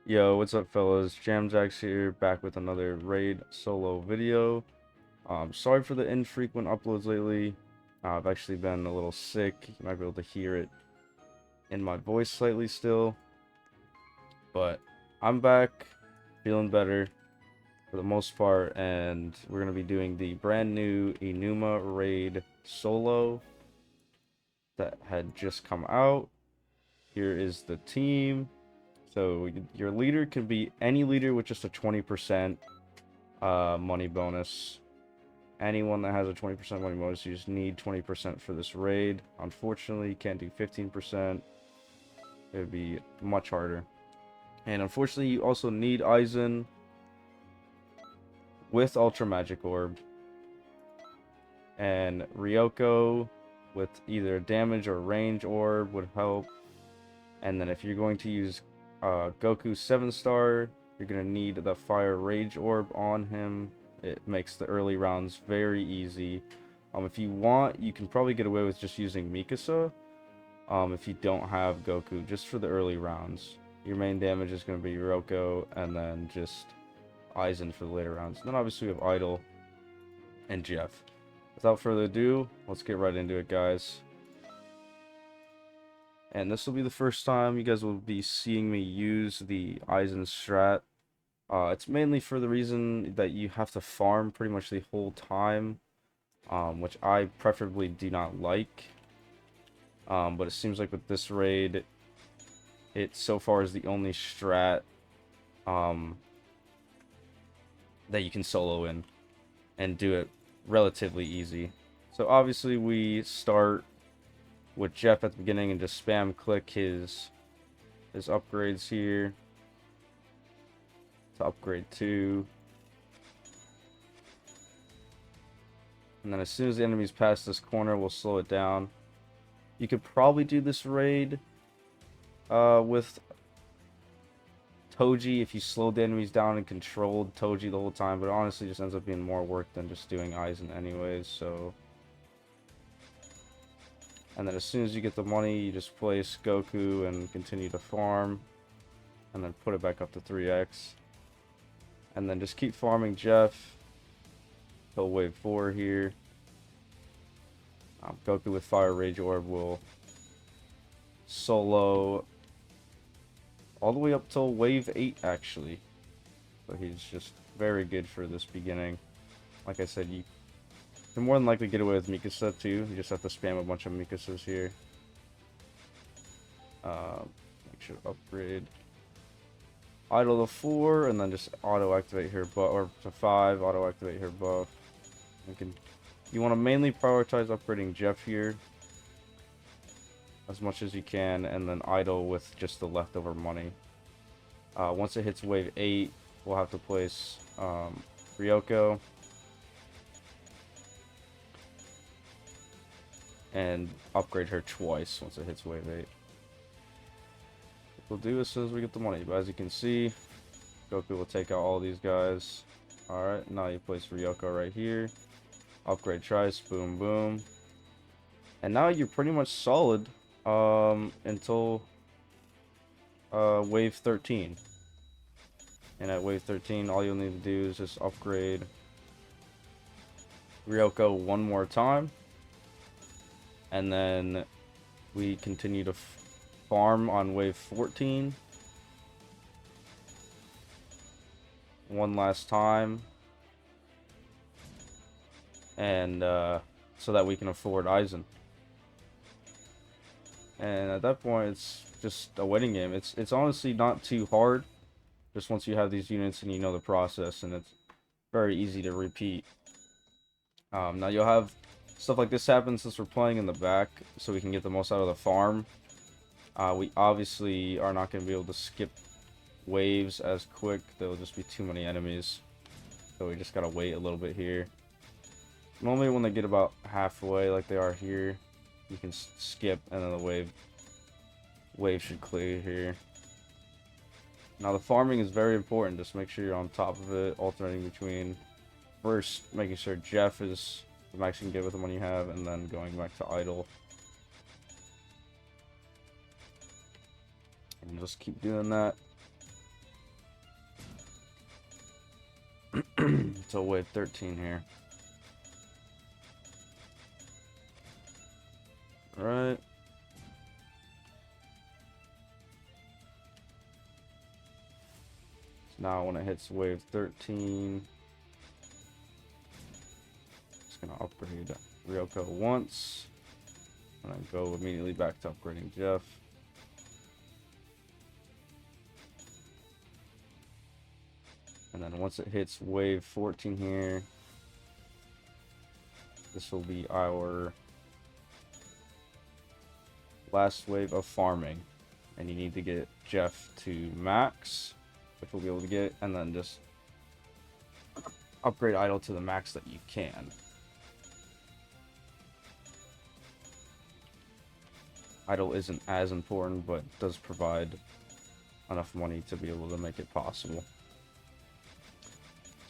Yo, what's up, fellas? Jamjacks here, back with another raid solo video. Sorry for the infrequent uploads lately. I've actually been a little sick. You might be able to hear it in my voice slightly still, but I'm back, feeling better for the most part, and we're gonna be doing the brand new Enuma Raid solo that had just come out. Here is the team. So your leader can be any leader with just a 20% money bonus. Anyone that has a 20% money bonus, you just need 20% for this raid. Unfortunately, you can't do 15%. It would be much harder. And unfortunately, you also need Aizen with Ultra Magic Orb. And Ryoko with either damage or range orb would help. And then if you're going to use Goku 7-star, you're going to need the Fire Rage Orb on him. It makes the early rounds very easy. If you want, you can probably get away with just using Mikasa. If you don't have Goku, just for the early rounds. Your main damage is going to be Ryoko, and then just Aizen for the later rounds. And then obviously we have Idol and Jeff. Without further ado, let's get right into it, guys. And this will be the first time you guys will be seeing me use the Aizen strat. It's mainly for the reason that you have to farm pretty much the whole time, which I preferably do not like. But it seems like with this raid, it so far is the only strat that you can solo in and do it relatively easy. So obviously we start with Jeff at the beginning and just spam click his upgrades here to upgrade 2. And then as soon as the enemies pass this corner, we'll slow it down. You could probably do this raid with Toji if you slowed the enemies down and controlled Toji the whole time, but it honestly just ends up being more work than just doing Aizen anyways, so... And then as soon as you get the money, you just place Goku and continue to farm. And then put it back up to 3x. And then just keep farming Jeff till wave 4 here. Goku with Fire Rage Orb will solo all the way up till wave 8 actually. So he's just very good for this beginning. Like I said, you can more than likely get away with Mikasa too. You just have to spam a bunch of Mikasas here. Make sure to upgrade Idle to 4, and then just auto-activate her buff, or to 5, auto-activate her buff. You want to mainly prioritize upgrading Jeff here as much as you can, and then idle with just the leftover money. Once it hits wave 8, we'll have to place Ryoko and upgrade her twice once it hits wave 8. We'll do as soon as we get the money, but as you can see, Goku will take out all these guys. Alright, now you place Ryoko right here. Upgrade Trice, boom boom. And now you're pretty much solid until wave 13. And at wave 13, all you'll need to do is just upgrade Ryoko one more time. And then we continue to farm on wave 14 one last time, and so that we can afford Aizen. And at that point, it's just a waiting game. It's honestly not too hard, just once you have these units and you know the process, and it's very easy to repeat. Now you'll have stuff like this happen since we're playing in the back, so we can get the most out of the farm. We obviously are not going to be able to skip waves as quick. There will just be too many enemies. So we just got to wait a little bit here. Normally when they get about halfway like they are here, you can skip and then the wave should clear here. Now the farming is very important. Just make sure you're on top of it, alternating between first making sure Jeff is the max you can get with the money you have, and then going back to idle. And just keep doing that. until wave 13 here. Alright. So now when it hits wave 13, just gonna upgrade Ryoko once, and then go immediately back to upgrading Jeff. And then once it hits wave 14 here, this will be our last wave of farming. And you need to get Jeff to max, which we'll be able to get, and then just upgrade idle to the max that you can. Idle isn't as important, but does provide enough money to be able to make it possible.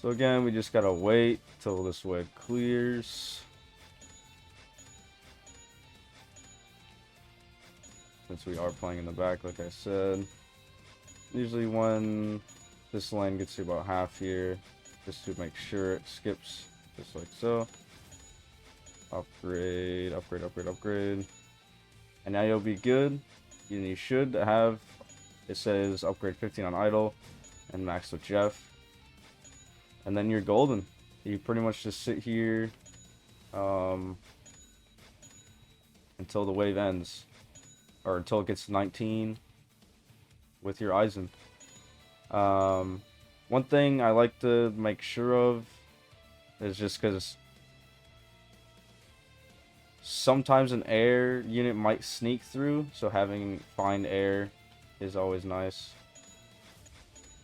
So again, we just gotta wait till this wave clears. Since we are playing in the back, like I said. Usually when this lane gets to about half here, just to make sure it skips, just like so. Upgrade, upgrade, upgrade, upgrade. And now you'll be good. You should have, it says upgrade 15 on idle and max with Jeff. And then you're golden. You pretty much just sit here until the wave ends. Or until it gets to 19 with your aizen. One thing I like to make sure of is just because sometimes an air unit might sneak through, so having find air is always nice.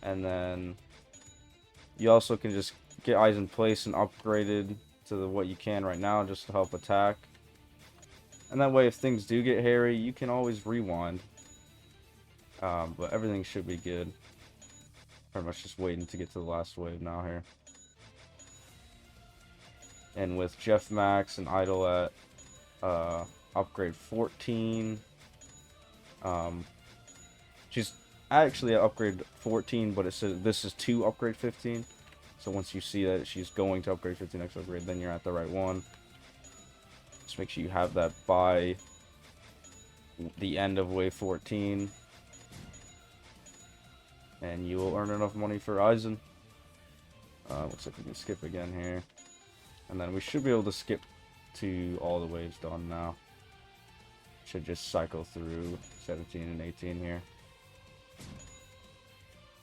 And then you also can just get eyes in place and upgraded to what you can right now just to help attack. And that way if things do get hairy, you can always rewind. But everything should be good. Pretty much just waiting to get to the last wave now here. And with Jeff Max and Idle at upgrade 14. She's actually at upgrade 14, but it says this is to upgrade 15. So once you see that she's going to upgrade 15 next upgrade, then you're at the right one. Just make sure you have that by the end of wave 14. And you will earn enough money for aizen. Looks like we can skip again here. And then we should be able to skip to all the waves done now. Should just cycle through 17 and 18 here.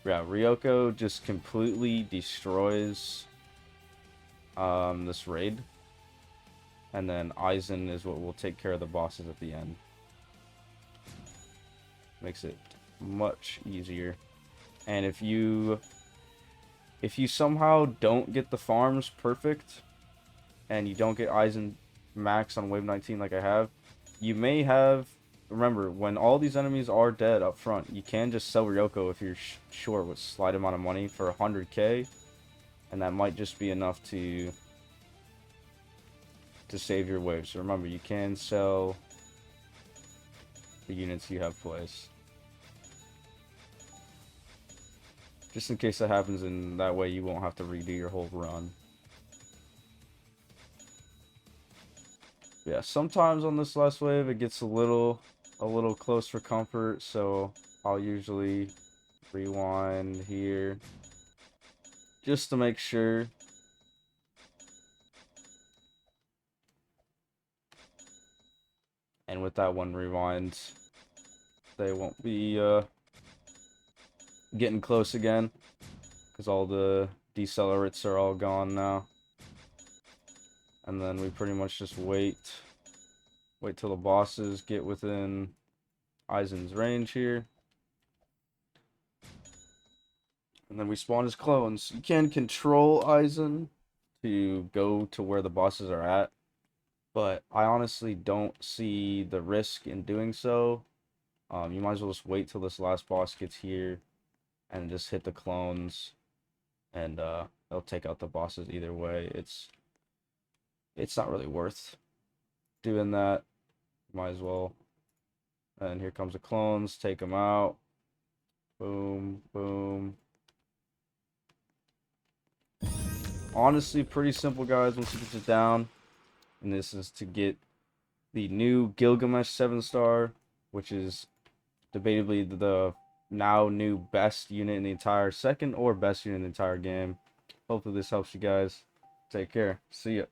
Yeah, Ryoko just completely destroys this raid. And then aizen is what will take care of the bosses at the end. Makes it much easier. And if you somehow don't get the farms perfect, and you don't get aizen max on wave 19 like I have, you may have, remember, when all these enemies are dead up front, you can just sell Ryoko if you're short with slight amount of money for 100k, and that might just be enough to save your wave. So remember, you can sell the units you have placed. Just in case that happens, and that way you won't have to redo your whole run. Yeah, sometimes on this last wave it gets a little close for comfort, so I'll usually rewind here just to make sure. And with that one rewind, they won't be getting close again, because all the decelerates are all gone now. And then we pretty much just wait till the bosses get within aizen's range here. And then we spawn as clones. You can control aizen to go to where the bosses are at, but I honestly don't see the risk in doing so. You might as well just wait till this last boss gets here and just hit the clones, and they'll take out the bosses either way. It's not really worth doing that. Might as well. And here comes the clones. Take them out. Boom, boom. honestly pretty simple, guys, once you get it down. And this is to get the new Gilgamesh 7-star, which is debatably the now new best unit in the entire, second or best unit in the entire game. Hopefully this helps you guys. Take care. See ya.